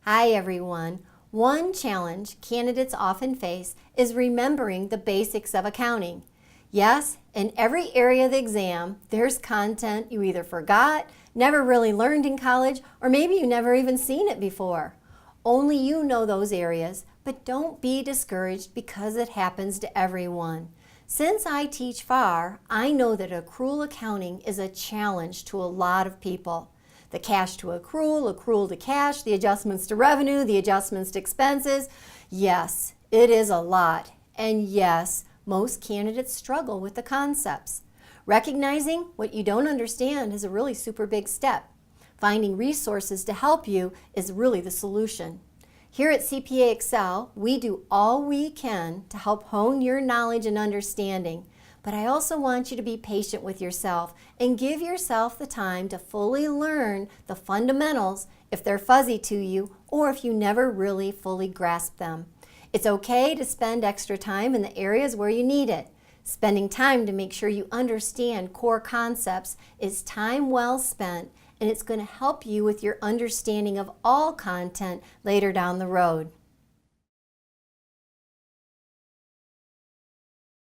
Hi everyone. One challenge candidates often face is remembering the basics of accounting. Yes, in every area of the exam, there's content you either forgot, never really learned in college, or maybe you never even seen it before. Only you know those areas, but don't be discouraged because it happens to everyone. Since I teach FAR, I know that accrual accounting is a challenge to a lot of people. The cash to accrual, accrual to cash, the adjustments to revenue, the adjustments to expenses. Yes, it is a lot. And yes, most candidates struggle with the concepts. Recognizing what you don't understand is a really super big step. Finding resources to help you is really the solution. Here at CPAexcel, we do all we can to help hone your knowledge and understanding. But I also want you to be patient with yourself and give yourself the time to fully learn the fundamentals if they're fuzzy to you or if you never really fully grasp them. It's okay to spend extra time in the areas where you need it. Spending time to make sure you understand core concepts is time well spent, and it's going to help you with your understanding of all content later down the road.